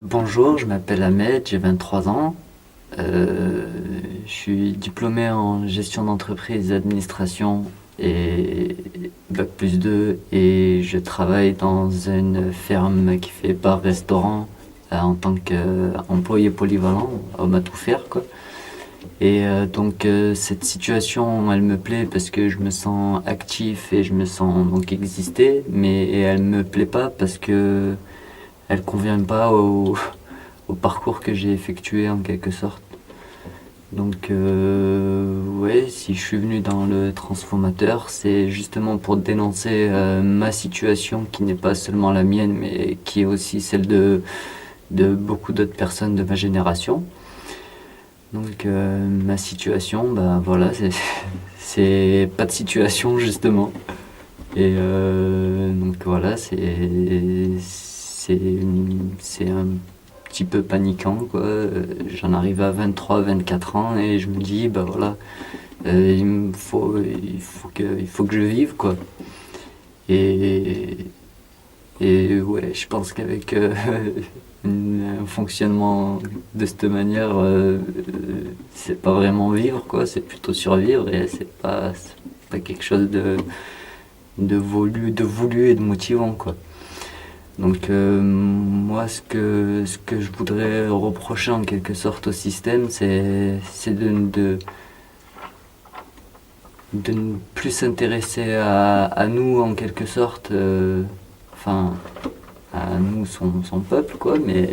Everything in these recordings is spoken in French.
Bonjour, je m'appelle Ahmed, j'ai 23 ans. Je suis diplômé en gestion d'entreprise et administration et bac+2 et je travaille dans une ferme qui fait bar-restaurant en tant qu'employé polyvalent, homme à tout faire quoi. Cette situation, elle me plaît parce que je me sens actif et je me sens donc exister, mais elle me plaît pas parce que elle convient pas au parcours que j'ai effectué en quelque sorte. Ouais, si je suis venu dans le transformateur, c'est justement pour dénoncer ma situation qui n'est pas seulement la mienne, mais qui est aussi celle de beaucoup d'autres personnes de ma génération. Ma situation, bah voilà, c'est pas de situation justement. Donc voilà, c'est un petit peu paniquant quoi. J'en arrive à 23, 24 ans et je me dis bah voilà, il faut que je vive quoi. Et ouais, je pense qu'avec un fonctionnement de cette manière, c'est pas vraiment vivre quoi, c'est plutôt survivre et c'est pas quelque chose de voulu et de motivant quoi. Moi, ce que je voudrais reprocher en quelque sorte au système, c'est de ne plus s'intéresser à nous en quelque sorte, enfin à nous son peuple quoi, mais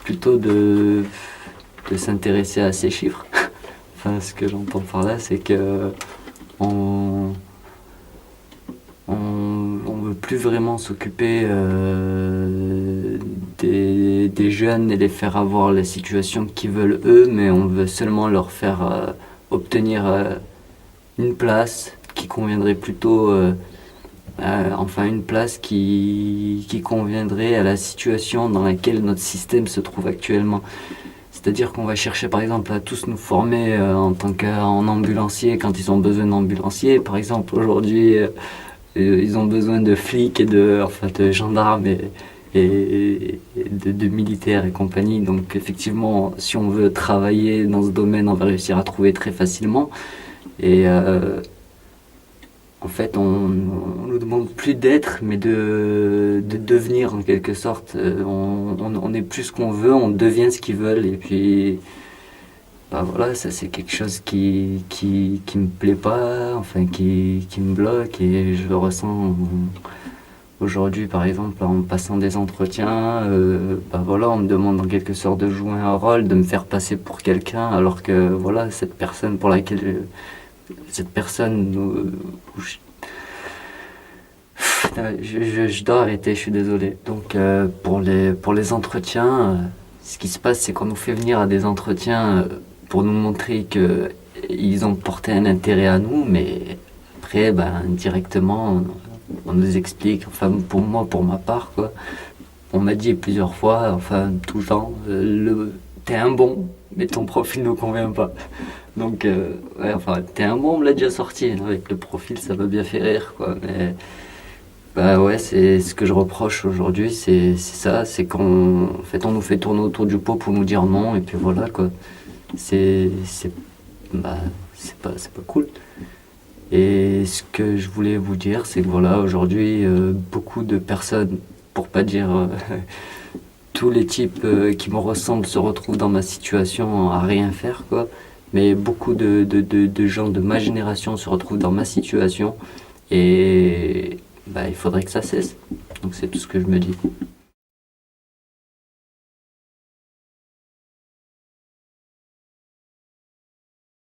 plutôt de s'intéresser à ces chiffres. Enfin, ce que j'entends par là, c'est que on, on veut plus vraiment s'occuper des jeunes et les faire avoir la situation qu'ils veulent eux, mais on veut seulement leur faire obtenir une place qui conviendrait plutôt, enfin une place qui conviendrait à la situation dans laquelle notre système se trouve actuellement. C'est-à-dire qu'on va chercher par exemple à tous nous former en tant qu'en ambulancier quand ils ont besoin d'ambulanciers. Par exemple aujourd'hui ils ont besoin de flics et enfin de gendarmes et de militaires et compagnie. Donc effectivement, si on veut travailler dans ce domaine, on va réussir à trouver très facilement. Et en fait, on nous demande plus d'être, mais de devenir en quelque sorte. On n'est plus ce qu'on veut, on devient ce qu'ils veulent. Et puis, bah voilà, ça c'est quelque chose qui me plaît pas, enfin qui me bloque et je le ressens aujourd'hui par exemple en passant des entretiens, bah voilà, on me demande en quelque sorte de jouer un rôle, de me faire passer pour quelqu'un alors que voilà, cette personne pour laquelle cette personne je dois arrêter, je suis désolé. Pour les entretiens, ce qui se passe c'est qu'on nous fait venir à des entretiens pour nous montrer que ils ont porté un intérêt à nous, mais après, ben, directement, on nous explique, enfin, pour moi, pour ma part, quoi. On m'a dit plusieurs fois, enfin, tout le temps, t'es un bon, mais ton profil ne convient pas. Ouais, enfin, t'es un bon, on me l'a déjà sorti. Avec le profil, ça m'a bien fait rire, quoi. Mais, bah ouais, c'est ce que je reproche aujourd'hui, c'est ça, c'est en fait, on nous fait tourner autour du pot pour nous dire non, et puis voilà, quoi. C'est bah, c'est pas cool. Et ce que je voulais vous dire, c'est que voilà, aujourd'hui, beaucoup de personnes, pour pas dire tous les types qui me ressemblent, se retrouvent dans ma situation à rien faire, quoi. Mais beaucoup de gens de ma génération se retrouvent dans ma situation et bah, il faudrait que ça cesse. Donc c'est tout ce que je me dis.